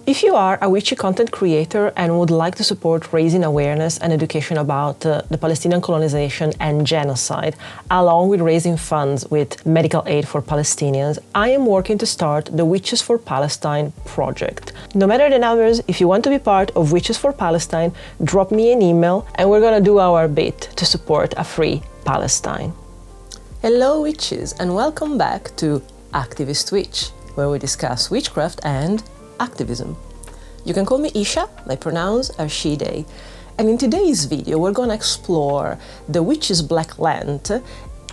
If you are a witchy content creator and would like to support raising awareness and education about the Palestinian colonization and genocide, along with raising funds with medical aid for Palestinians, I am working to start the Witches for Palestine project. No matter the numbers, if you want to be part of Witches for Palestine, drop me an email and we're gonna do our bit to support a free Palestine. Hello witches, and welcome back to Activist Witch, where we discuss witchcraft and activism. You can call me Isha, my pronouns are she, they. And in today's video we're going to explore the witch's Black Lent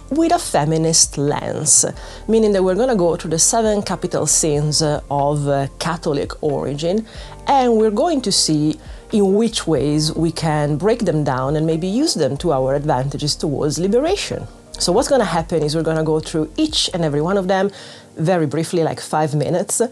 with a feminist lens, meaning that we're going to go through the 7 capital sins of Catholic origin, and we're going to see in which ways we can break them down and maybe use them to our advantages towards liberation. So what's going to happen is we're going to go through each and every one of them very briefly, like 5 minutes,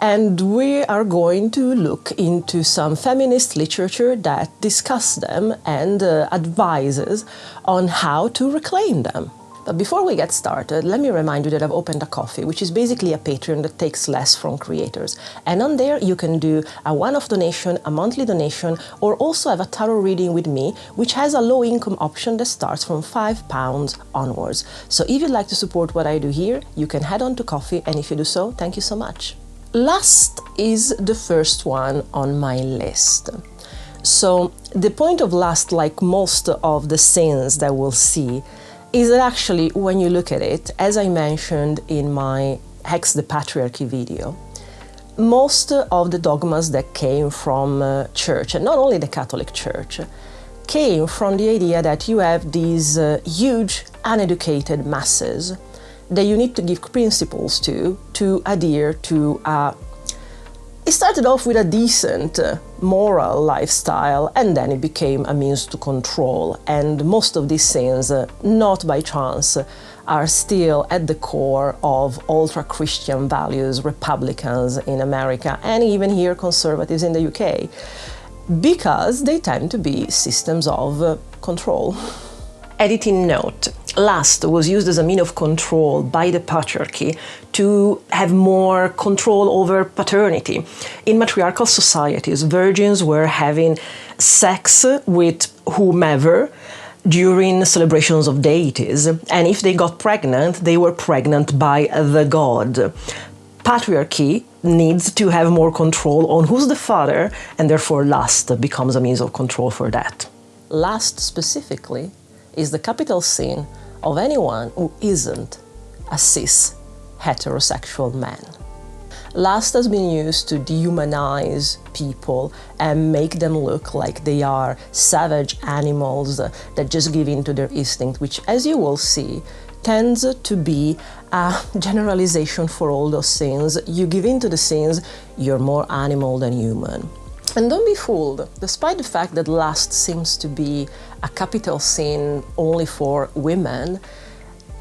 and we are going to look into some feminist literature that discuss them and advises on how to reclaim them. But before we get started, let me remind you that I've opened a Ko-fi, which is basically a Patreon that takes less from creators. And on there you can do a one-off donation, a monthly donation, or also have a tarot reading with me, which has a low-income option that starts from £5 onwards. So if you'd like to support what I do here, you can head on to Ko-fi, and if you do so, thank you so much. Lust is the first one on my list. So the point of lust, like most of the sins that we'll see, is that actually, when you look at it, as I mentioned in my Hex the Patriarchy video, most of the dogmas that came from church, and not only the Catholic Church, came from the idea that you have these huge uneducated masses that you need to give principles to adhere to. It started off with a decent moral lifestyle, and then it became a means to control. And most of these sins, not by chance, are still at the core of ultra-Christian values, Republicans in America, and even here conservatives in the UK, because they tend to be systems of control. Editing note. Lust was used as a means of control by the patriarchy to have more control over paternity. In matriarchal societies, virgins were having sex with whomever during celebrations of deities, and if they got pregnant, they were pregnant by the god. Patriarchy needs to have more control on who's the father, and therefore lust becomes a means of control for that. Lust specifically is the capital sin of anyone who isn't a cis heterosexual man. Lust has been used to dehumanize people and make them look like they are savage animals that just give in to their instinct, which, as you will see, tends to be a generalization for all those sins. You give in to the sins, you're more animal than human. And don't be fooled, despite the fact that lust seems to be a capital sin only for women,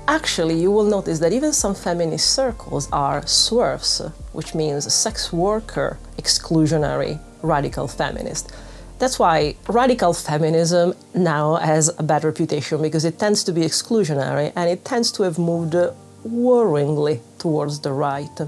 actually you will notice that even some feminist circles are SWERFs, which means sex worker exclusionary radical feminist. That's why radical feminism now has a bad reputation, because it tends to be exclusionary and it tends to have moved worryingly towards the right.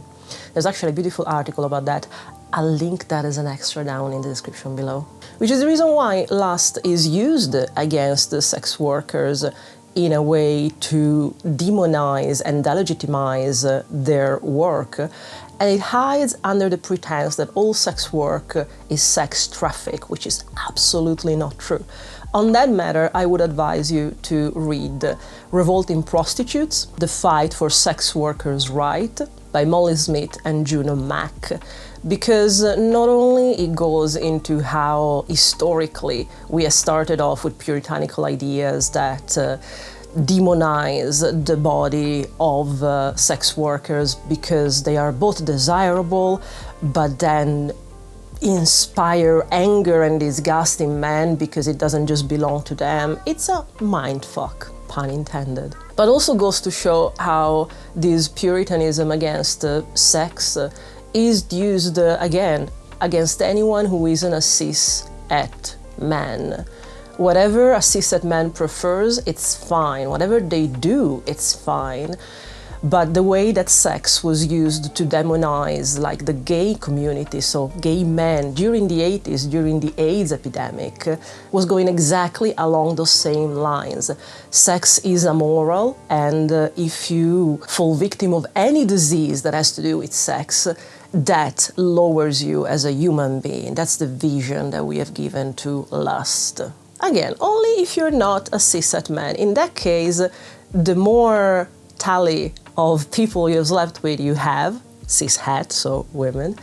There's actually a beautiful article about that. I'll link that as an extra down in the description below. Which is the reason why lust is used against the sex workers in a way to demonize and delegitimize their work. And it hides under the pretense that all sex work is sex traffic, which is absolutely not true. On that matter, I would advise you to read Revolting Prostitutes, The Fight for Sex Workers' Right by Molly Smith and Juno Mack, because not only it goes into how historically we have started off with puritanical ideas that demonize the body of sex workers because they are both desirable, but then inspire anger and disgust in men because it doesn't just belong to them. It's a mindfuck, pun intended. But also goes to show how this puritanism against sex is used again against anyone who isn't a cis-het man. Whatever a cis-het man prefers, it's fine. Whatever they do, it's fine. but the way that sex was used to demonize like the gay community, so gay men during the 80s, during the AIDS epidemic, was going exactly along those same lines. Sex is amoral, and if you fall victim of any disease that has to do with sex, that lowers you as a human being. That's the vision that we have given to lust. Again, only if you're not a cishet man. In that case, the more tally of people you've slept with you have, cishet, so women,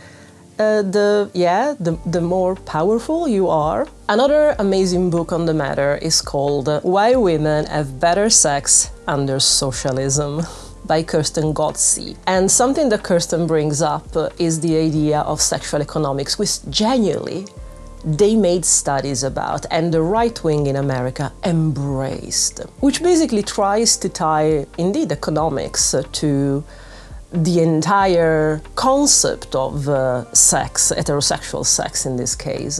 the more powerful you are. Another amazing book on the matter is called Why Women Have Better Sex Under Socialism by Kirsten Ghodsee. And something that Kirsten brings up is the idea of sexual economics, which genuinely they made studies about, and the right wing in America embraced, which basically tries to tie, indeed, economics to the entire concept of sex, heterosexual sex in this case,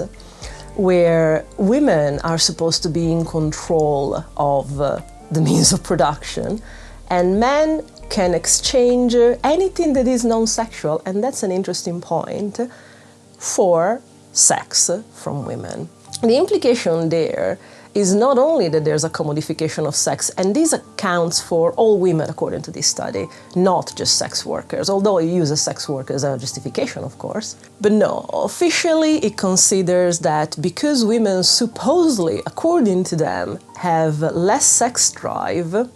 where women are supposed to be in control of the means of production, and men can exchange anything that is non-sexual, and that's an interesting point, for sex from women. The implication there is not only that there's a commodification of sex, and this accounts for all women according to this study, not just sex workers, although it uses sex workers as a justification, of course. But no, officially it considers that because women supposedly, according to them, have less sex drive,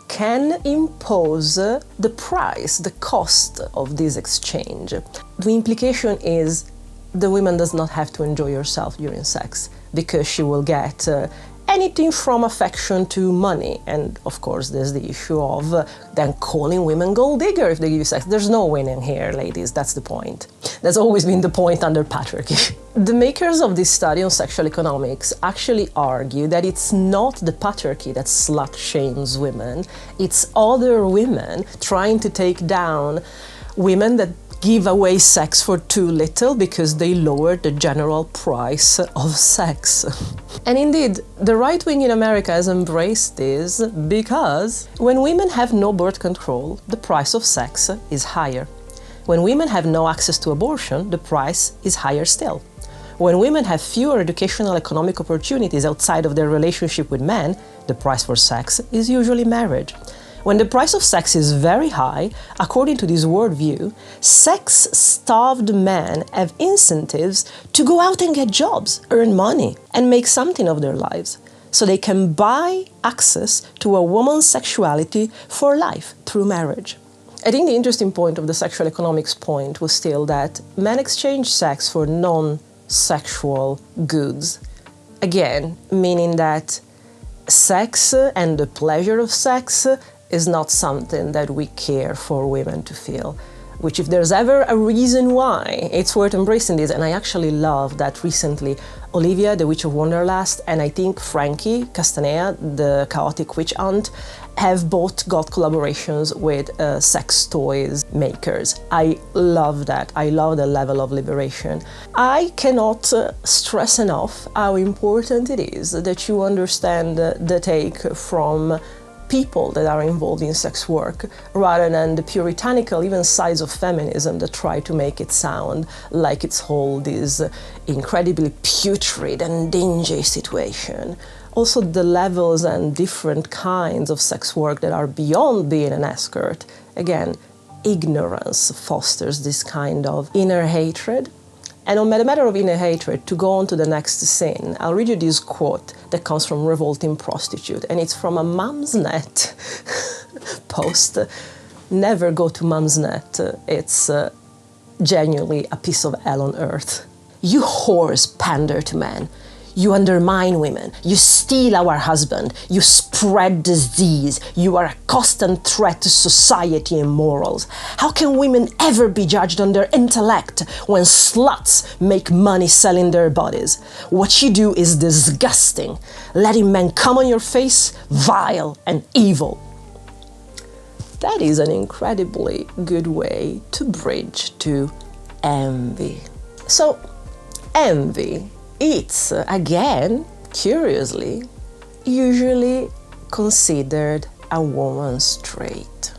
can impose the price, the cost of this exchange. The implication is the woman does not have to enjoy herself during sex, because she will get anything from affection to money. And of course there's the issue of then calling women gold digger if they give you sex. There's no winning here, ladies, that's the point. That's always been the point under patriarchy. The makers of this study on sexual economics actually argue that it's not the patriarchy that slut shames women, it's other women trying to take down women that give away sex for too little because they lowered the general price of sex. And indeed, the right wing in America has embraced this because when women have no birth control, the price of sex is higher. When women have no access to abortion, the price is higher still. When women have fewer educational economic opportunities outside of their relationship with men, the price for sex is usually marriage. When the price of sex is very high, according to this worldview, sex-starved men have incentives to go out and get jobs, earn money, and make something of their lives, so they can buy access to a woman's sexuality for life through marriage. I think the interesting point of the sexual economics point was still that men exchange sex for non-sexual goods. Again, meaning that sex and the pleasure of sex is not something that we care for women to feel, which if there's ever a reason why, it's worth embracing this. And I actually love that recently Olivia, the Witch of Wonderlust, and I think Frankie Castanea, the Chaotic Witch Aunt, have both got collaborations with sex toys makers. I love that. I love the level of liberation. I cannot stress enough how important it is that you understand the take from people that are involved in sex work, rather than the puritanical even sides of feminism that try to make it sound like it's whole this incredibly putrid and dingy situation. Also the levels and different kinds of sex work that are beyond being an escort. Again, ignorance fosters this kind of inner hatred. And on the matter of inner hatred, to go on to the next scene, I'll read you this quote that comes from Revolting Prostitute, and it's from a Mumsnet post. Never go to Mumsnet. It's genuinely a piece of hell on earth. You whores pander to men. You undermine women, you steal our husband, you spread disease, you are a constant threat to society and morals. How can women ever be judged on their intellect when sluts make money selling their bodies? What you do is disgusting, letting men come on your face, vile and evil. That is an incredibly good way to bridge to envy. So, envy. It's, again, curiously, usually considered a woman's trait.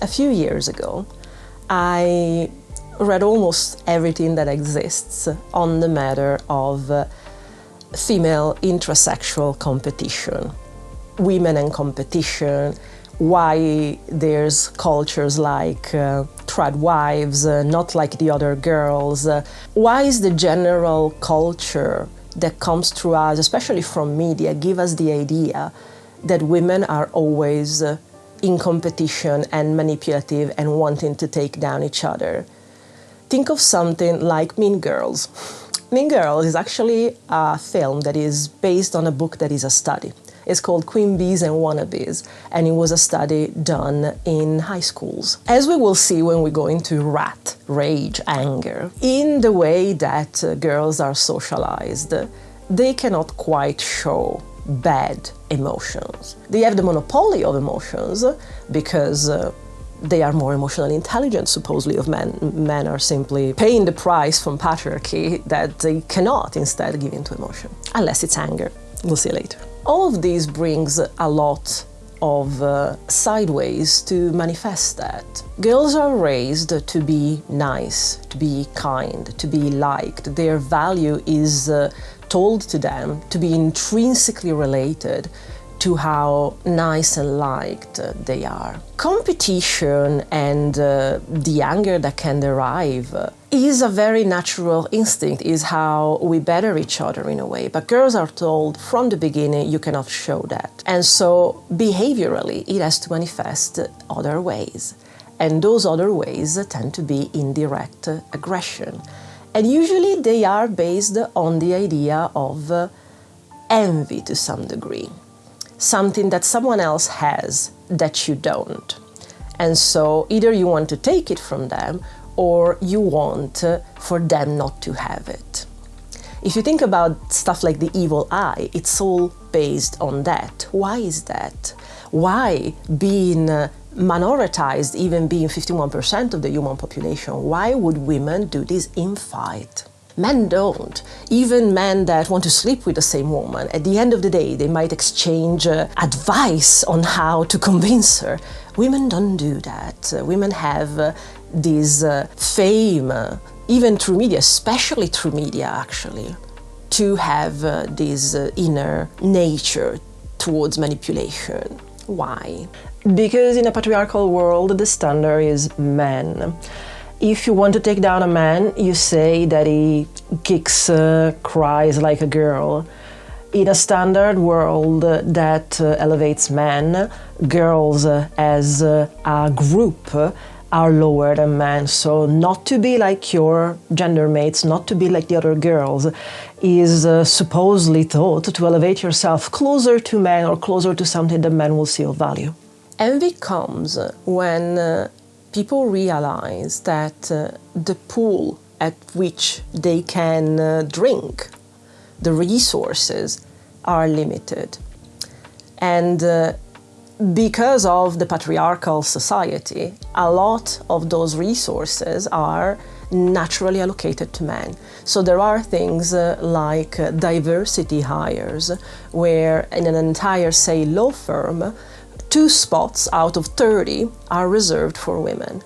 A few years ago, I read almost everything that exists on the matter of female intrasexual competition, women and competition, why there's cultures like trad wives, not like the other girls, why is the general culture that comes through us, especially from media, give us the idea that women are always in competition and manipulative and wanting to take down each other. Think of something like Mean Girls. Mean Girls is actually a film that is based on a book that is a study. It's called Queen Bees and Wannabes, and it was a study done in high schools. As we will see when we go into wrath, rage, anger, in the way that girls are socialized, they cannot quite show bad emotions. They have the monopoly of emotions because they are more emotionally intelligent, supposedly, of men. Men are simply paying the price from patriarchy that they cannot instead give into emotion, unless it's anger. We'll see later. All of this brings a lot of sideways to manifest that. Girls are raised to be nice, to be kind, to be liked. Their value is told to them to be intrinsically related to how nice and liked they are. Competition and the anger that can derive is a very natural instinct, is how we better each other in a way. But girls are told from the beginning you cannot show that. And so behaviorally it has to manifest other ways. And those other ways tend to be indirect aggression. And usually they are based on the idea of envy to some degree. Something that someone else has that you don't. And so either you want to take it from them or you want for them not to have it. If you think about stuff like the evil eye, it's all based on that. Why is that? Why, being minoritized, even being 51% of the human population, why would women do this infight? Men don't. Even men that want to sleep with the same woman, at the end of the day, they might exchange advice on how to convince her. Women don't do that. Women have this fame, even through media, especially through media, actually, to have this inner nature towards manipulation. Why? Because in a patriarchal world, the standard is men. If you want to take down a man, you say that he kicks, cries like a girl. In a standard world that elevates men, girls as a group are lower than men. So not to be like your gender mates, not to be like the other girls, is supposedly thought to elevate yourself closer to men or closer to something that men will see of value. Envy comes when people realize that the pool at which they can drink, the resources, are limited. And because of the patriarchal society, a lot of those resources are naturally allocated to men. So there are things like diversity hires, where in an entire, say, law firm, 2 spots out of 30 are reserved for women.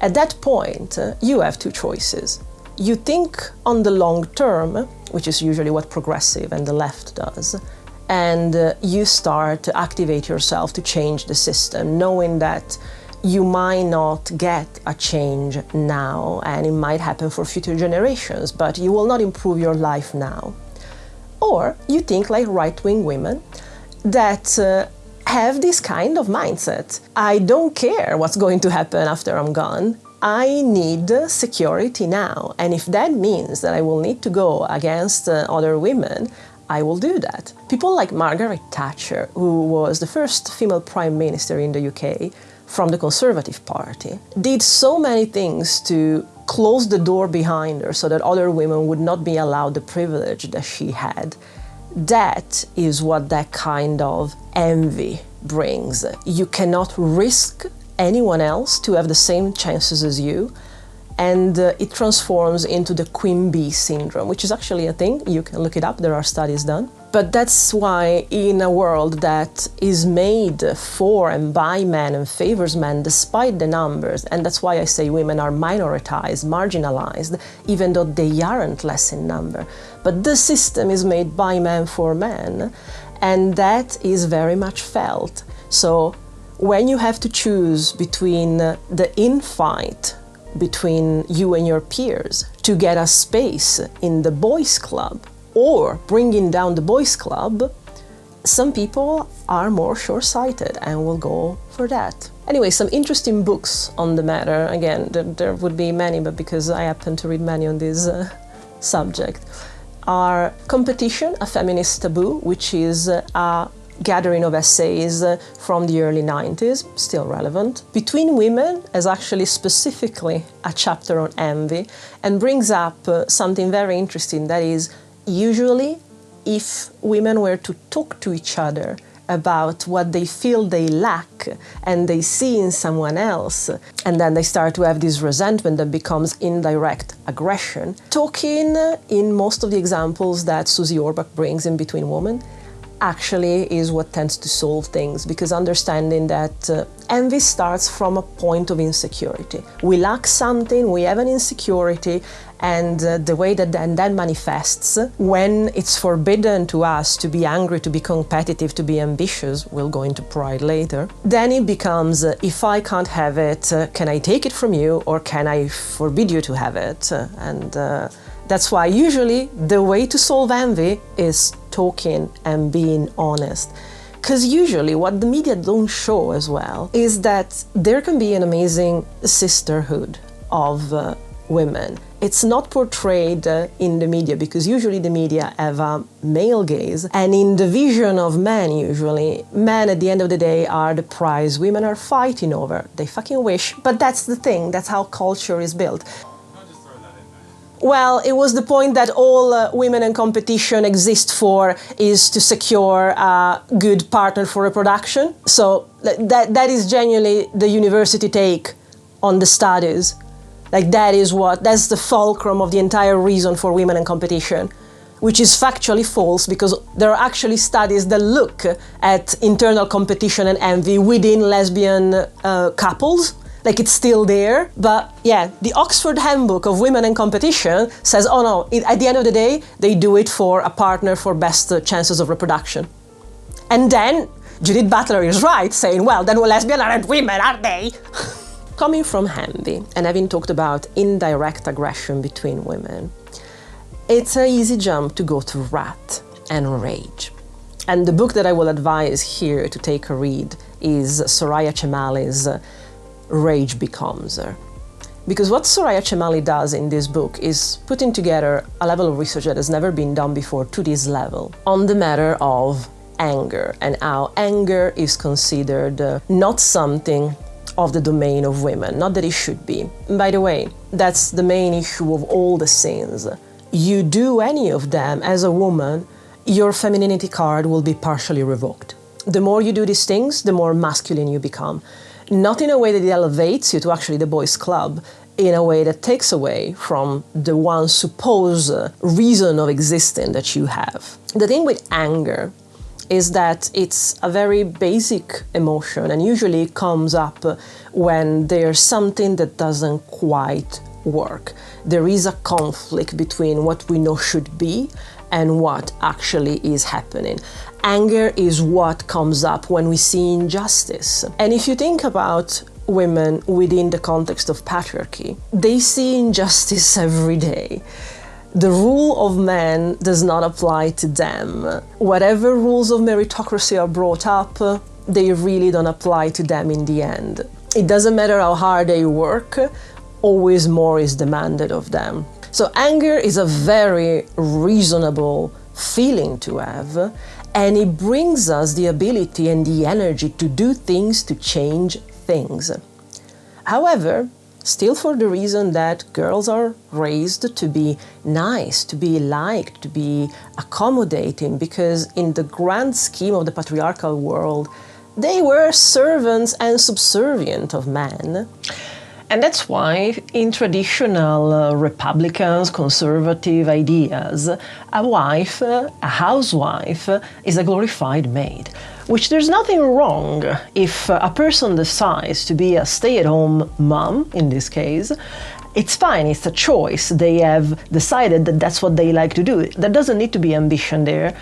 At that point, you have 2 choices. You think on the long term, which is usually what progressive and the left does, and you start to activate yourself to change the system, knowing that you might not get a change now, and it might happen for future generations, but you will not improve your life now. Or you think like right-wing women that have this kind of mindset. I don't care what's going to happen after I'm gone. I need security now. And if that means that I will need to go against other women, I will do that. People like Margaret Thatcher, who was the first female Prime Minister in the UK from the Conservative Party, did so many things to close the door behind her so that other women would not be allowed the privilege that she had. That is what that kind of envy brings. You cannot risk anyone else to have the same chances as you, and it transforms into the queen bee syndrome, which is actually a thing. You can look it up, there are studies done. But that's why in a world that is made for and by men and favors men despite the numbers, and that's why I say women are minoritized, marginalized, even though they aren't less in number. But the system is made by men for men, and that is very much felt. So when you have to choose between the infight between you and your peers to get a space in the boys' club, or bringing down the boys' club, some people are more short-sighted and will go for that. Anyway, some interesting books on the matter. Again, there would be many, but because I happen to read many on this subject, are Competition, a Feminist Taboo, which is a gathering of essays from the early 90s, still relevant. Between Women is actually specifically a chapter on envy and brings up something very interesting, that is, usually, if women were to talk to each other about what they feel they lack and they see in someone else, and then they start to have this resentment that becomes indirect aggression, talking, in most of the examples that Susie Orbach brings in Between Women, actually is what tends to solve things, because understanding that envy starts from a point of insecurity. We lack something, we have an insecurity, and the way that then manifests, when it's forbidden to us to be angry, to be competitive, to be ambitious, we'll go into pride later, then it becomes, if I can't have it, can I take it from you, or can I forbid you to have it? And that's why usually the way to solve envy is talking and being honest. Because usually what the media don't show as well is that there can be an amazing sisterhood of women. It's not portrayed in the media, because usually the media have a male gaze, and in the vision of men usually, men at the end of the day are the prize women are fighting over. They fucking wish, but that's the thing, that's how culture is built. Well, it was the point that all women in competition exist for is to secure a good partner for reproduction. So that is genuinely the university take on the studies. Like that's the fulcrum of the entire reason for women in competition, which is factually false, because there are actually studies that look at internal competition and envy within lesbian couples. Like, it's still there, but yeah, the Oxford Handbook of Women in Competition says, oh no, at the end of the day, they do it for a partner for best chances of reproduction. And then Judith Butler is right, saying, well, then lesbians aren't women, are they? Coming from envy, and having talked about indirect aggression between women, it's an easy jump to go to wrath and rage. And the book that I will advise here to take a read is Soraya Chemaly's Rage Becomes Her. Because what Soraya Chemaly does in this book is putting together a level of research that has never been done before to this level on the matter of anger, and how anger is considered not something of the domain of women, not that it should be. By the way, that's the main issue of all the sins. You do any of them as a woman, your femininity card will be partially revoked. The more you do these things, the more masculine you become. Not in a way that it elevates you to actually the boys' club, in a way that takes away from the one supposed reason of existing that you have. The thing with anger is that it's a very basic emotion, and usually it comes up when there's something that doesn't quite work. There is a conflict between what we know should be and what actually is happening. Anger is what comes up when we see injustice. And if you think about women within the context of patriarchy, they see injustice every day. The rule of men does not apply to them. Whatever rules of meritocracy are brought up, they really don't apply to them in the end. It doesn't matter how hard they work, always more is demanded of them. So anger is a very reasonable feeling to have, and it brings us the ability and the energy to do things, to change things. However, still for the reason that girls are raised to be nice, to be liked, to be accommodating, because in the grand scheme of the patriarchal world, they were servants and subservient of men. And that's why in traditional Republicans, conservative ideas, a housewife, is a glorified maid. Which there's nothing wrong if a person decides to be a stay-at-home mom, in this case. It's fine, it's a choice. They have decided that that's what they like to do. There doesn't need to be ambition there.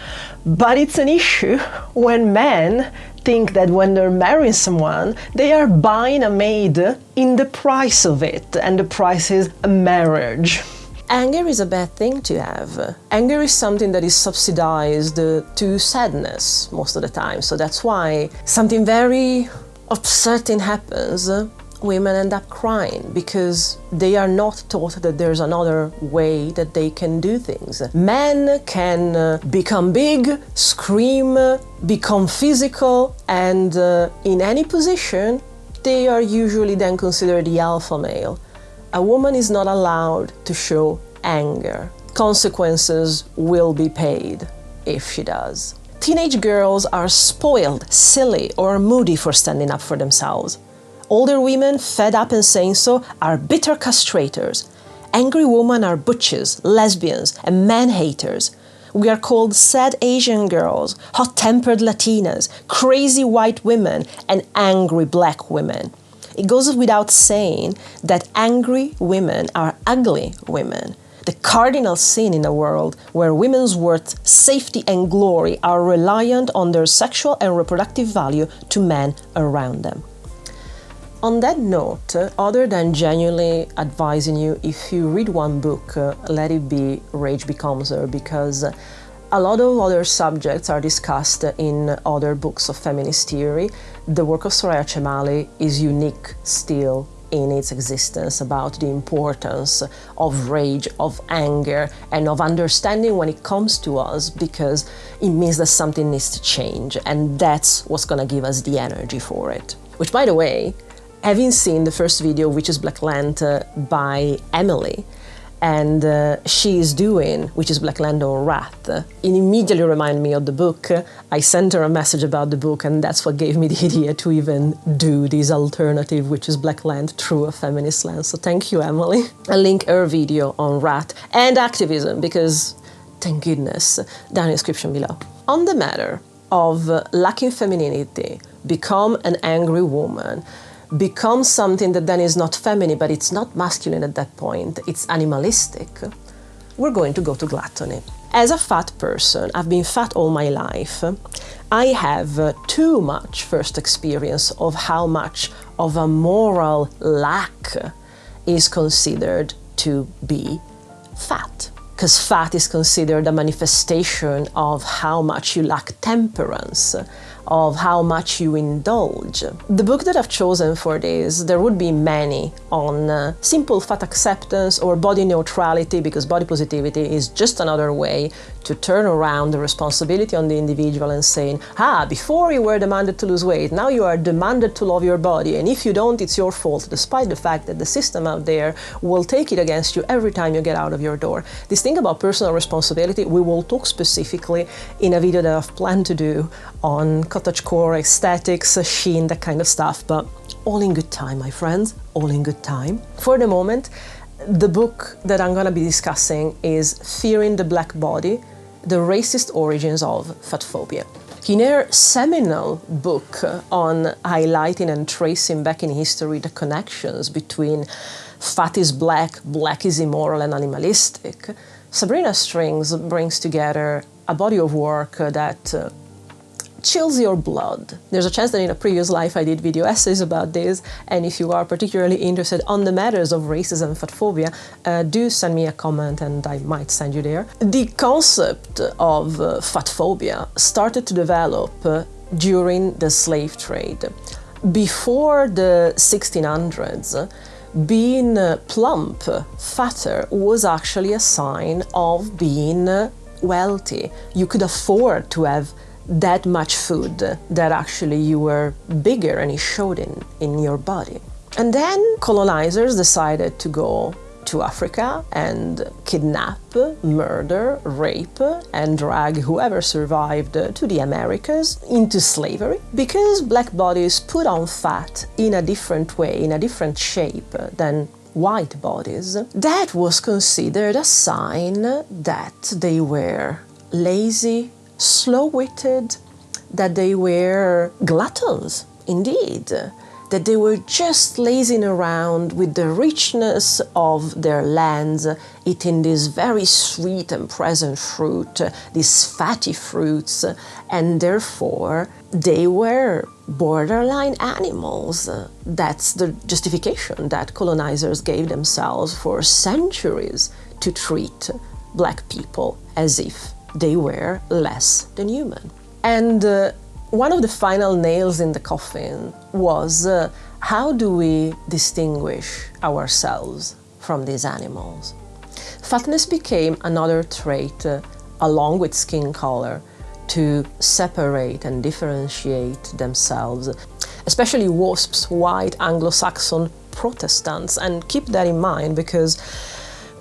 But it's an issue when men think that when they're marrying someone, they are buying a maid in the price of it, and the price is a marriage. Anger is a bad thing to have. Anger is something that is subsidized to sadness most of the time. So that's why something very upsetting happens, women end up crying because they are not taught that there's another way that they can do things. Men can become big, scream, become physical, and in any position, they are usually then considered the alpha male. A woman is not allowed to show anger. Consequences will be paid if she does. Teenage girls are spoiled, silly, or moody for standing up for themselves. Older women, fed up and saying so, are bitter castrators. Angry women are butches, lesbians, and man-haters. We are called sad Asian girls, hot-tempered Latinas, crazy white women, and angry black women. It goes without saying that angry women are ugly women. The cardinal sin in a world where women's worth, safety, and glory are reliant on their sexual and reproductive value to men around them. On that note, other than genuinely advising you, if you read one book, let it be Rage Becomes Her, because a lot of other subjects are discussed in other books of feminist theory. The work of Soraya is unique still in its existence about the importance of rage, of anger, and of understanding when it comes to us, because it means that something needs to change, and that's what's going to give us the energy for it. Which, by the way, having seen the first video, which is Black Lent by Emily, and she is doing, which is Black Lent on Wrath, it immediately reminded me of the book. I sent her a message about the book, and that's what gave me the idea to even do this alternative, which is Black Lent through a feminist lens. So thank you, Emily. I'll link her video on Wrath and activism, because thank goodness, down in the description below. On the matter of lacking femininity, become an angry woman, become something that then is not feminine, but it's not masculine at that point, it's animalistic, we're going to go to gluttony. As a fat person, I've been fat all my life. I have too much first experience of how much of a moral lack is considered to be fat. Because fat is considered a manifestation of how much you lack temperance, of how much you indulge. The book that I've chosen for this, there would be many on simple fat acceptance or body neutrality, because body positivity is just another way to turn around the responsibility on the individual and saying, before you were demanded to lose weight, now you are demanded to love your body, and if you don't, it's your fault, despite the fact that the system out there will take it against you every time you get out of your door. This thing about personal responsibility, we will talk specifically in a video that I've planned to do on cottagecore, aesthetics, sheen, that kind of stuff, but all in good time, my friends, all in good time. For the moment, the book that I'm going to be discussing is Fearing the Black Body, The Racist Origins of Fatphobia. In her seminal book on highlighting and tracing back in history the connections between fat is black, black is immoral and animalistic, Sabrina Strings brings together a body of work that chills your blood. There's a chance that in a previous life I did video essays about this, and if you are particularly interested on the matters of racism and fatphobia, do send me a comment and I might send you there. The concept of fatphobia started to develop during the slave trade. Before the 1600s, being plump, fatter, was actually a sign of being wealthy. You could afford to have that much food that actually you were bigger and it showed in your body. And then colonizers decided to go to Africa and kidnap, murder, rape, and drag whoever survived to the Americas into slavery, because black bodies put on fat in a different way, in a different shape than white bodies. That was considered a sign that they were lazy, slow-witted, that they were gluttons, indeed, that they were just lazing around with the richness of their lands, eating this very sweet and pleasant fruit, these fatty fruits, and therefore they were borderline animals. That's the justification that colonizers gave themselves for centuries to treat black people as if they were less than human. And one of the final nails in the coffin was how do we distinguish ourselves from these animals? Fatness became another trait, along with skin color, to separate and differentiate themselves, especially WASPs, white Anglo-Saxon Protestants. And keep that in mind, because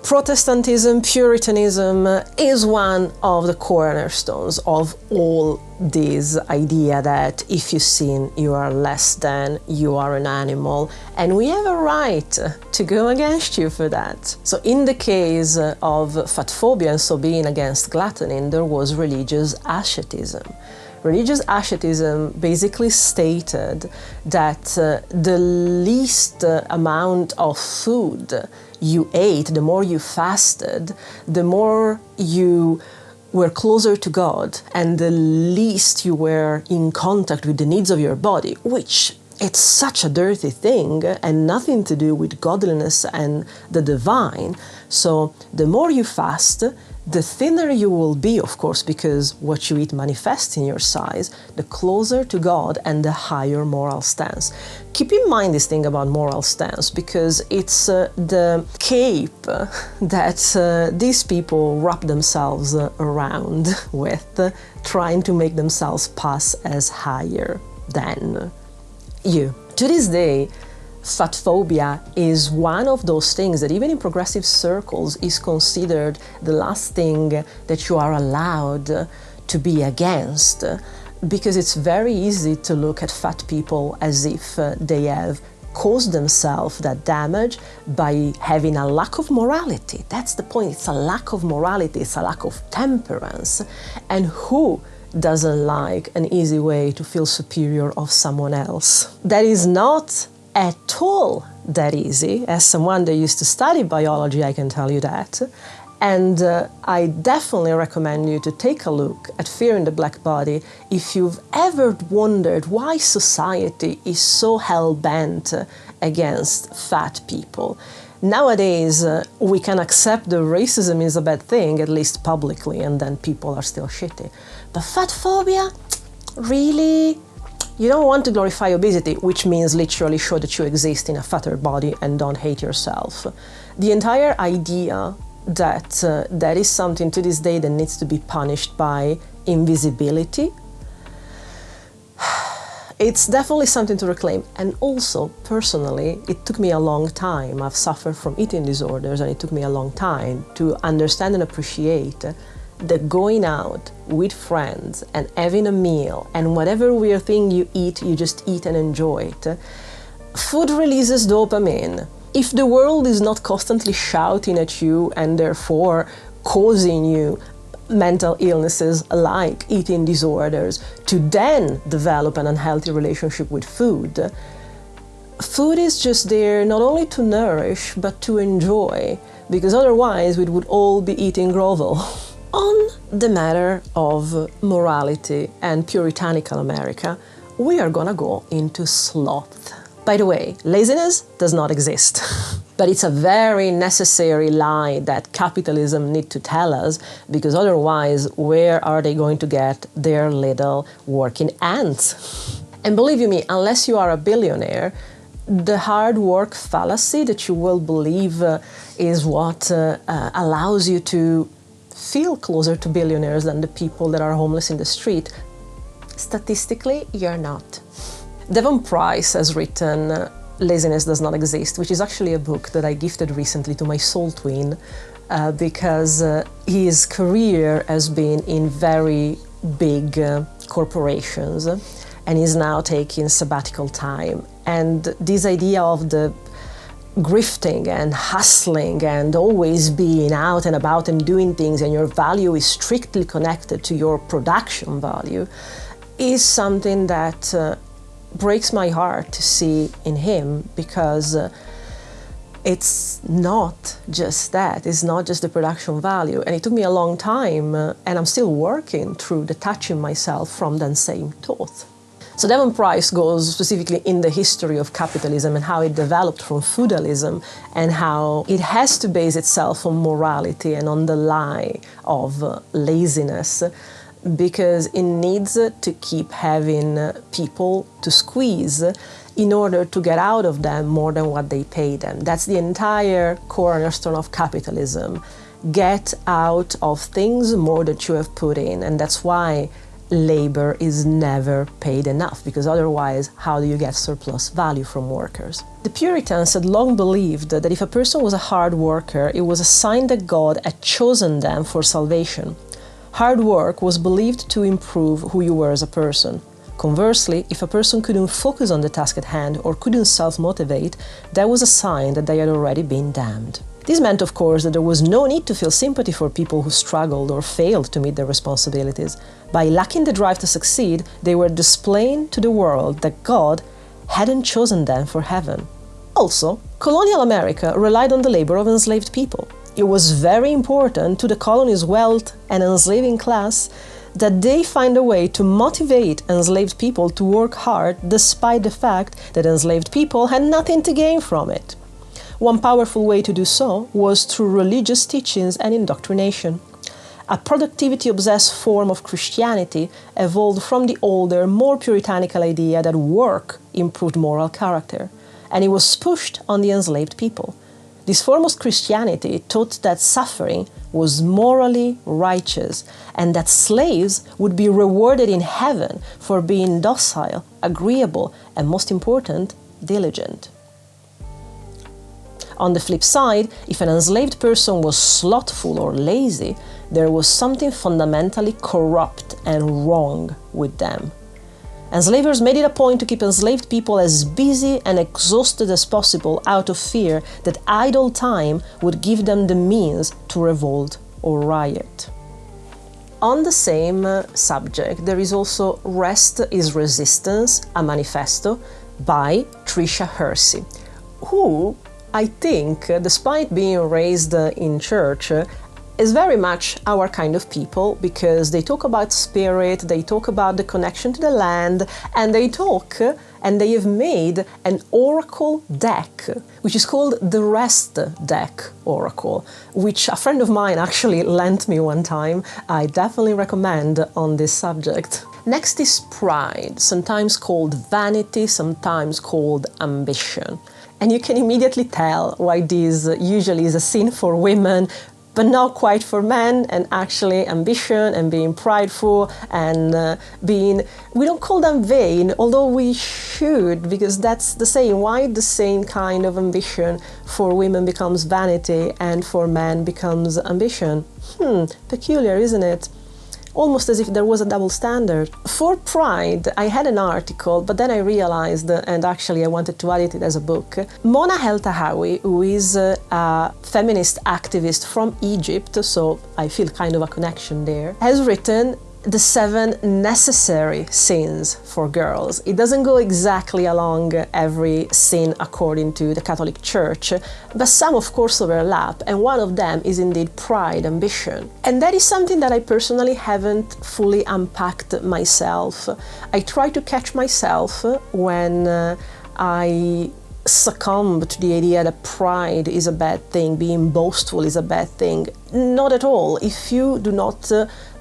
Protestantism, Puritanism is one of the cornerstones of all this idea that if you sin, you are less than, you are an animal, and we have a right to go against you for that. So in the case of fat phobia, and so being against gluttony, there was religious asceticism. Religious asceticism basically stated that the least amount of food you ate, the more you fasted, the more you were closer to God, and the least you were in contact with the needs of your body, which it's such a dirty thing and nothing to do with godliness and the divine. So the more you fast, the thinner you will be, of course, because what you eat manifests in your size, the closer to God and the higher moral stance. Keep in mind this thing about moral stance, because it's the cape that these people wrap themselves around with, trying to make themselves pass as higher than you. To this day, fat phobia is one of those things that even in progressive circles is considered the last thing that you are allowed to be against, because it's very easy to look at fat people as if they have caused themselves that damage by having a lack of morality. That's the point. It's a lack of morality, it's a lack of temperance. And who doesn't like an easy way to feel superior of someone else? That is not at all that easy. As someone that used to study biology, I can tell you that. And I definitely recommend you to take a look at Fear in the Black Body if you've ever wondered why society is so hell-bent against fat people. Nowadays, we can accept that racism is a bad thing, at least publicly, and then people are still shitty. But fat phobia? Really? You don't want to glorify obesity, which means literally show that you exist in a fatter body and don't hate yourself. The entire idea that that is something to this day that needs to be punished by invisibility, it's definitely something to reclaim. And also, personally, it took me a long time. I've suffered from eating disorders, and it took me a long time to understand and appreciate that going out with friends and having a meal and whatever weird thing you eat, you just eat and enjoy it. Food releases dopamine. If the world is not constantly shouting at you and therefore causing you mental illnesses like eating disorders to then develop an unhealthy relationship with food, food is just there not only to nourish but to enjoy, because otherwise we would all be eating grovel. On the matter of morality and puritanical America, we are gonna go into sloth. By the way, laziness does not exist, but it's a very necessary lie that capitalism need to tell us, because otherwise, where are they going to get their little working ants? And believe you me, unless you are a billionaire, the hard work fallacy that you will believe is what allows you to feel closer to billionaires than the people that are homeless in the street. Statistically, you're not. Devon Price has written, Laziness Does Not Exist, which is actually a book that I gifted recently to my soul twin, because his career has been in very big corporations, and he's now taking sabbatical time. And this idea of the grifting and hustling and always being out and about and doing things, and your value is strictly connected to your production value, is something that breaks my heart to see in him, because it's not just that, it's not just the production value. And it took me a long time, and I'm still working through detaching myself from that same thought. So Devon Price goes specifically in the history of capitalism and how it developed from feudalism, and how it has to base itself on morality and on the lie of laziness, because it needs to keep having people to squeeze in order to get out of them more than what they pay them. That's the entire cornerstone of capitalism. Get out of things more than you have put in, and that's why labor is never paid enough, because otherwise how do you get surplus value from workers? The Puritans had long believed that if a person was a hard worker, it was a sign that God had chosen them for salvation. Hard work was believed to improve who you were as a person. Conversely, if a person couldn't focus on the task at hand or couldn't self-motivate, that was a sign that they had already been damned. This meant, of course, that there was no need to feel sympathy for people who struggled or failed to meet their responsibilities. By lacking the drive to succeed, they were displaying to the world that God hadn't chosen them for heaven. Also, colonial America relied on the labor of enslaved people. It was very important to the colony's wealth and enslaving class that they find a way to motivate enslaved people to work hard, despite the fact that enslaved people had nothing to gain from it. One powerful way to do so was through religious teachings and indoctrination. A productivity-obsessed form of Christianity evolved from the older, more puritanical idea that work improved moral character, and it was pushed on the enslaved people. This form of Christianity taught that suffering was morally righteous, and that slaves would be rewarded in heaven for being docile, agreeable, and most important, diligent. On the flip side, if an enslaved person was slothful or lazy, there was something fundamentally corrupt and wrong with them. Enslavers made it a point to keep enslaved people as busy and exhausted as possible out of fear that idle time would give them the means to revolt or riot. On the same subject, there is also Rest is Resistance, a manifesto by Tricia Hersey, who, I think, despite being raised in church, is very much our kind of people, because they talk about spirit, they talk about the connection to the land, and they have made an oracle deck, which is called the Rest Deck Oracle, which a friend of mine actually lent me one time. I definitely recommend on this subject. Next is pride, sometimes called vanity, sometimes called ambition. And you can immediately tell why this usually is a sin for women, but not quite for men, and actually ambition and being prideful and we don't call them vain, although we should, because that's the same. Why the same kind of ambition for women becomes vanity and for men becomes ambition? Peculiar, isn't it? Almost as if there was a double standard. For pride, I had an article, but then I realized, and actually I wanted to edit it as a book. Mona El-Tahawi, who is a feminist activist from Egypt, so I feel kind of a connection there, has written the 7 necessary sins for girls. It doesn't go exactly along every sin according to the Catholic Church, but some of course overlap, and one of them is indeed pride, ambition. And that is something that I personally haven't fully unpacked myself. I try to catch myself when I succumb to the idea that pride is a bad thing, being boastful is a bad thing. Not at all. If you do not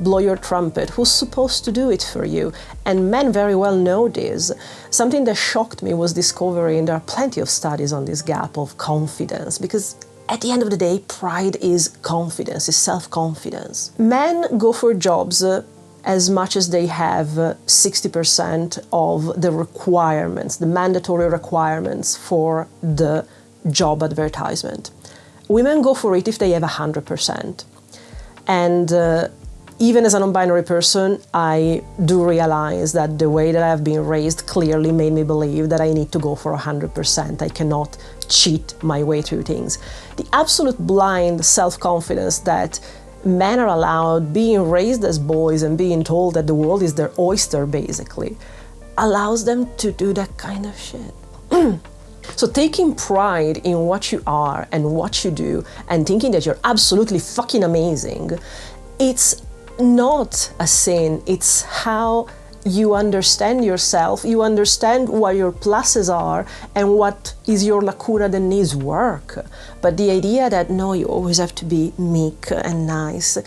blow your trumpet, who's supposed to do it for you? And men very well know this. Something that shocked me was discovering there are plenty of studies on this gap of confidence, because at the end of the day, pride is confidence, is self-confidence. Men go for jobs as much as they have 60% of the requirements, the mandatory requirements for the job advertisement. Women go for it if they have 100%. And even as a non-binary person, I do realize that the way that I've been raised clearly made me believe that I need to go for 100%. I cannot cheat my way through things. The absolute blind self-confidence that men are allowed, being raised as boys and being told that the world is their oyster, basically, allows them to do that kind of shit. So taking pride in what you are and what you do and thinking that you're absolutely fucking amazing, it's not a sin. It's how you understand yourself, you understand what your pluses are and what is your lacuna that needs work. But the idea that, no, you always have to be meek and nice.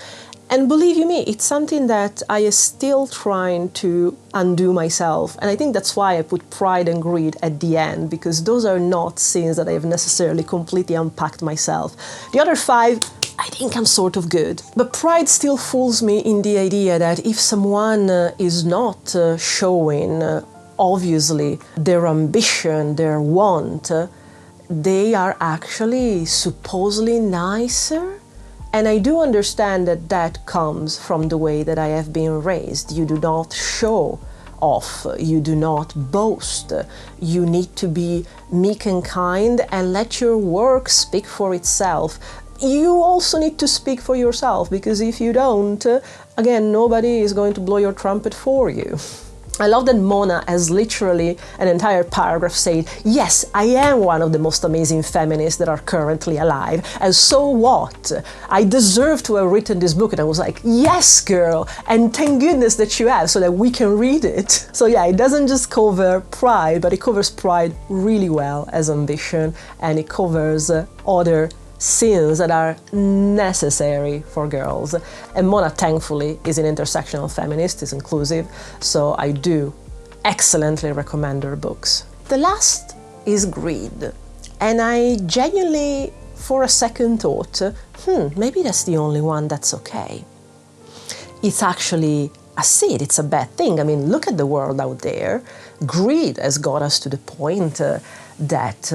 And believe you me, it's something that I am still trying to undo myself. And I think that's why I put pride and greed at the end, because those are not sins that I have necessarily completely unpacked myself. The other 5, I think I'm sort of good. But pride still fools me in the idea that if someone is not showing, obviously, their ambition, their want, they are actually supposedly nicer. And I do understand that that comes from the way that I have been raised. You do not show off, you do not boast. You need to be meek and kind and let your work speak for itself. You also need to speak for yourself, because if you don't, again, nobody is going to blow your trumpet for you. I love that Mona has literally an entire paragraph saying, yes, I am one of the most amazing feminists that are currently alive, and so what? I deserve to have written this book. And I was like, yes, girl, and thank goodness that you have, so that we can read it. So yeah, it doesn't just cover pride, but it covers pride really well as ambition, and it covers other sins that are necessary for girls. And Mona, thankfully, is an intersectional feminist, is inclusive, so I do excellently recommend her books. The last is greed. And I genuinely, for a second, thought, maybe that's the only one that's okay. It's actually a sin, it's a bad thing. I mean, look at the world out there. Greed has got us to the point that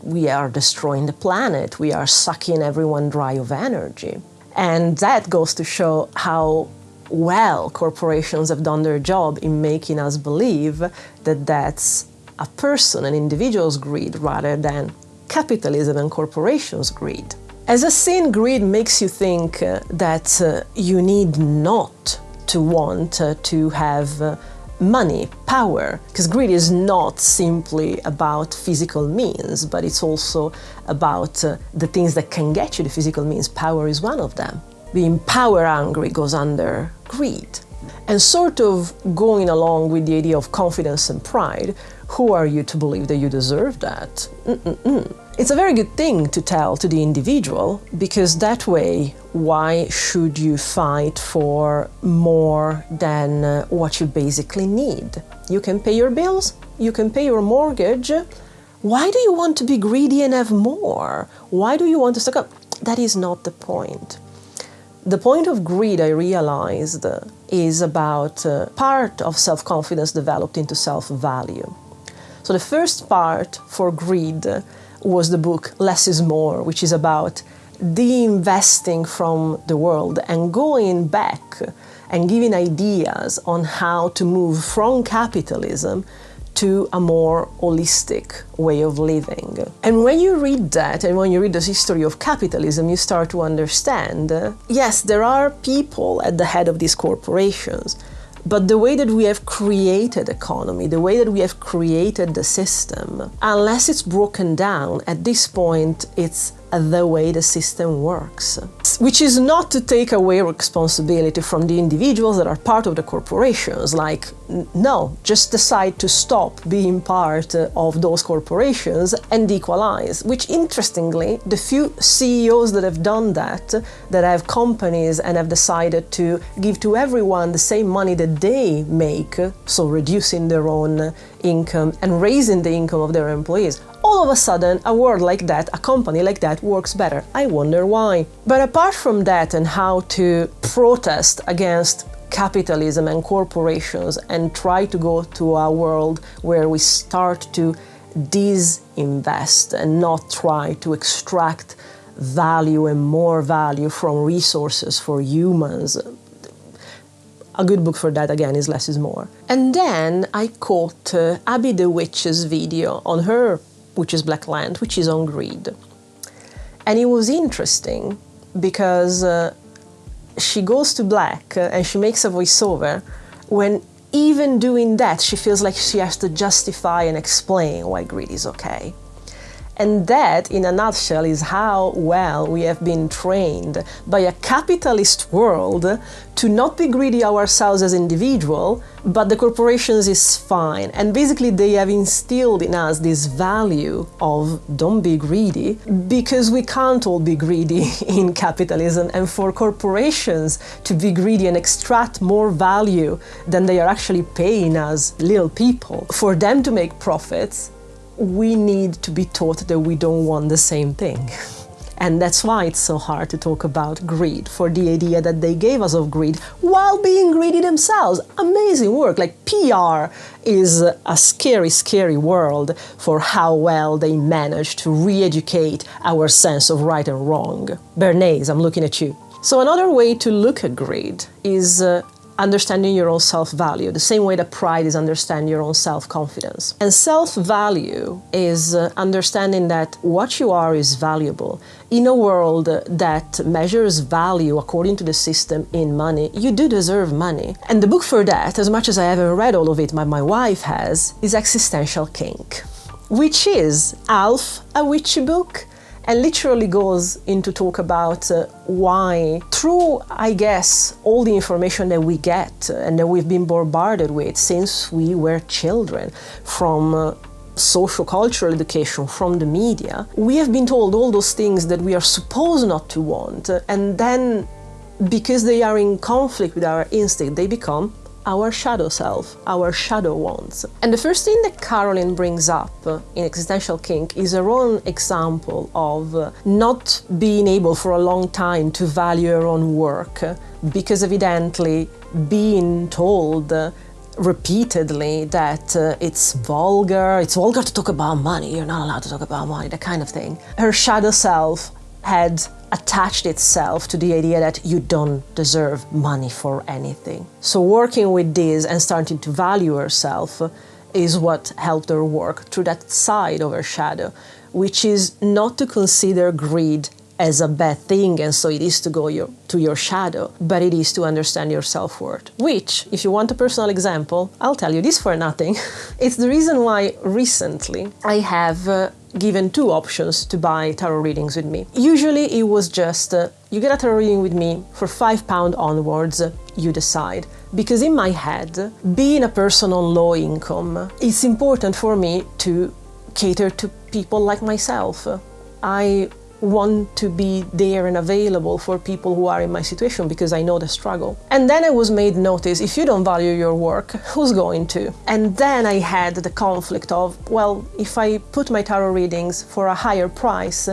we are destroying the planet, we are sucking everyone dry of energy. And that goes to show how well corporations have done their job in making us believe that that's a person, an individual's greed, rather than capitalism and corporations' greed. As a sin, greed makes you think that you need not to want to have money, power, because greed is not simply about physical means, but it's also about the things that can get you the physical means. Power is one of them. Being power hungry goes under greed. And sort of going along with the idea of confidence and pride, who are you to believe that you deserve that? It's a very good thing to tell to the individual, because that way, why should you fight for more than what you basically need? You can pay your bills, you can pay your mortgage. Why do you want to be greedy and have more? Why do you want to suck up? That is not the point. The point of greed, I realized, is about part of self-confidence developed into self-value. So the first part for greed was the book Less is More, which is about de-investing from the world and going back and giving ideas on how to move from capitalism to a more holistic way of living. And when you read that, and when you read the history of capitalism, you start to understand, yes, there are people at the head of these corporations, but the way that we have created economy, the way that we have created the system, unless it's broken down, at this point, it's the way the system works. Which is not to take away responsibility from the individuals that are part of the corporations. Like, no, just decide to stop being part of those corporations and equalize. Which, interestingly, the few CEOs that have done that have companies and have decided to give to everyone the same money that they make, so reducing their own income and raising the income of their employees, all of a sudden, a world like that, a company like that works better. I wonder why. But apart from that and how to protest against capitalism and corporations and try to go to a world where we start to disinvest and not try to extract value and more value from resources for humans. A good book for that, again, is Less is More. And then I caught Abby the Witch's video on her Witch's Black Lent, which is on greed. And it was interesting because she goes to black and she makes a voiceover when even doing that she feels like she has to justify and explain why greed is okay. And that, in a nutshell, is how well we have been trained by a capitalist world to not be greedy ourselves as individuals, but the corporations is fine. And basically they have instilled in us this value of don't be greedy, because we can't all be greedy in capitalism. And for corporations to be greedy and extract more value than they are actually paying us little people, for them to make profits, we need to be taught that we don't want the same thing. And that's why it's so hard to talk about greed, for the idea that they gave us of greed while being greedy themselves. Amazing work. Like, PR is a scary, scary world for how well they manage to re-educate our sense of right and wrong. Bernays, I'm looking at you. So another way to look at greed is understanding your own self-value, the same way that pride is understanding your own self-confidence. And self-value is understanding that what you are is valuable. In a world that measures value according to the system in money, you do deserve money. And the book for that, as much as I haven't read all of it, but my wife has, is Existential Kink, which is half a witchy book, and literally goes into talk about why, through, I guess, all the information that we get and that we've been bombarded with since we were children, from social cultural education, from the media, we have been told all those things that we are supposed not to want, and then because they are in conflict with our instinct, they become our shadow self, our shadow wants. And the first thing that Caroline brings up in Existential Kink is her own example of not being able for a long time to value her own work, because evidently being told repeatedly that it's vulgar to talk about money, you're not allowed to talk about money, that kind of thing. Her shadow self had attached itself to the idea that you don't deserve money for anything. So working with this and starting to value herself is what helped her work through that side of her shadow, which is not to consider greed as a bad thing, and so it is to go to your shadow, but it is to understand your self-worth. Which, if you want a personal example, I'll tell you this for nothing. It's the reason why recently I have given 2 options to buy tarot readings with me. Usually it was just, you get a tarot reading with me for £5 onwards, you decide. Because in my head, being a person on low income, it's important for me to cater to people like myself. I want to be there and available for people who are in my situation because I know the struggle. And then I was made notice, if you don't value your work, who's going to? And then I had the conflict of, well, if I put my tarot readings for a higher price,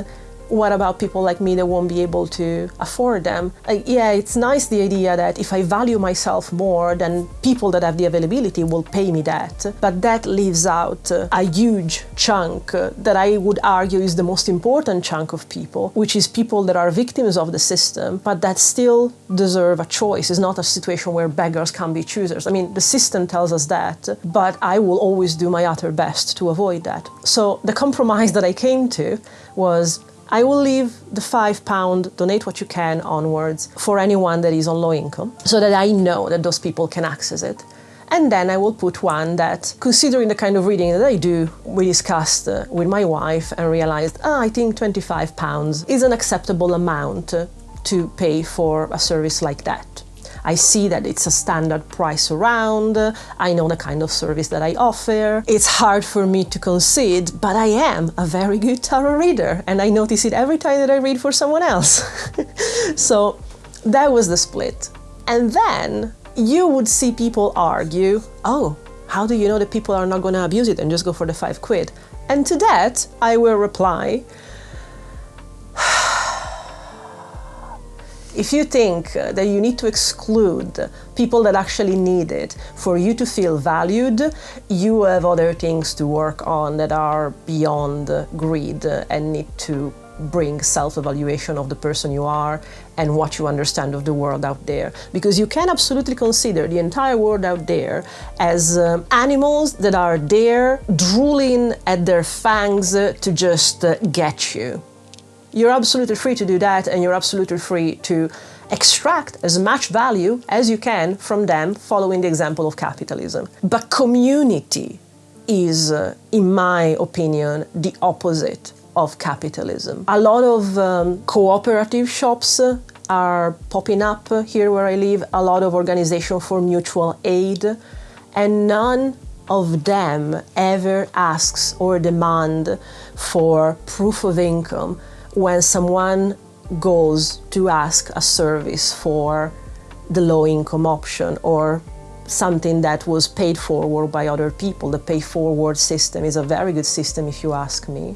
what about people like me that won't be able to afford them? Yeah, it's nice, the idea that if I value myself more, then people that have the availability will pay me that. But that leaves out a huge chunk that I would argue is the most important chunk of people, which is people that are victims of the system, but that still deserve a choice. It's not a situation where beggars can be choosers. I mean, the system tells us that, but I will always do my utter best to avoid that. So the compromise that I came to was, I will leave the £5 donate what you can onwards for anyone that is on low income, so that I know that those people can access it. And then I will put one that, considering the kind of reading that I do, we discussed with my wife and realized, I think £25 is an acceptable amount to pay for a service like that. I see that it's a standard price around, I know the kind of service that I offer. It's hard for me to concede, but I am a very good tarot reader, and I notice it every time that I read for someone else. So that was the split. And then you would see people argue, oh, how do you know that people are not going to abuse it and just go for the £5? And to that, I will reply, If you think that you need to exclude people that actually need it for you to feel valued, you have other things to work on that are beyond greed and need to bring self-evaluation of the person you are and what you understand of the world out there. Because you can absolutely consider the entire world out there as animals that are there drooling at their fangs to just get you. You're absolutely free to do that, and you're absolutely free to extract as much value as you can from them, following the example of capitalism. But community is, in my opinion, the opposite of capitalism. A lot of cooperative shops are popping up here where I live, a lot of organizations for mutual aid, and none of them ever asks or demand for proof of income when someone goes to ask a service for the low-income option or something that was paid forward by other people. The pay-forward system is a very good system if you ask me.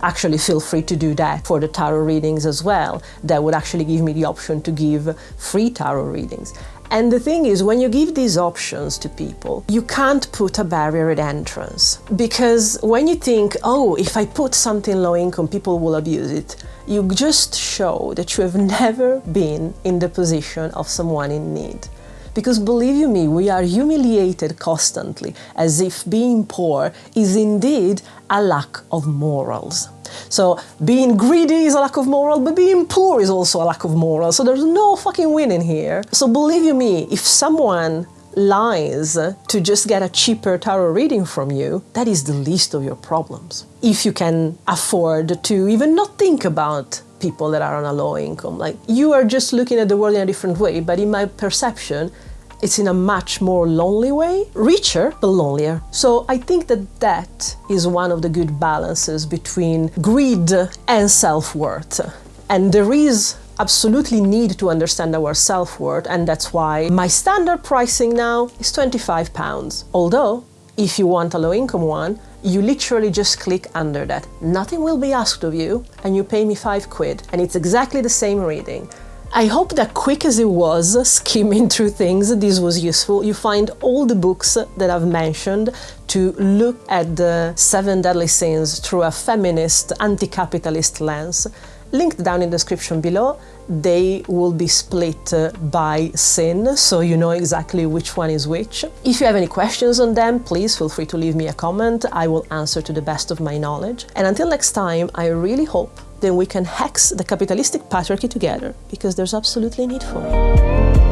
Actually, feel free to do that for the tarot readings as well. That would actually give me the option to give free tarot readings. And the thing is, when you give these options to people, you can't put a barrier at entrance. Because when you think, oh, if I put something low income, people will abuse it, you just show that you have never been in the position of someone in need. Because believe you me, we are humiliated constantly, as if being poor is indeed a lack of morals. So being greedy is a lack of moral, but being poor is also a lack of moral. So there's no fucking winning here. So believe you me, if someone lies to just get a cheaper tarot reading from you, that is the least of your problems. If you can afford to even not think about people that are on a low income, like you are just looking at the world in a different way, but in my perception, it's in a much more lonely way, richer but lonelier. So I think that that is one of the good balances between greed and self-worth. And there is absolutely need to understand our self-worth, and that's why my standard pricing now is £25. Although, if you want a low-income one, you literally just click under that. Nothing will be asked of you, and you pay me £5, and it's exactly the same reading. I hope that quick as it was skimming through things, this was useful. You find all the books that I've mentioned to look at the 7 deadly sins through a feminist, anti-capitalist lens. Linked down in the description below. They will be split by sin, so you know exactly which one is which. If you have any questions on them, please feel free to leave me a comment. I will answer to the best of my knowledge. And until next time, I really hope that we can hex the capitalistic patriarchy together, because there's absolutely need for it.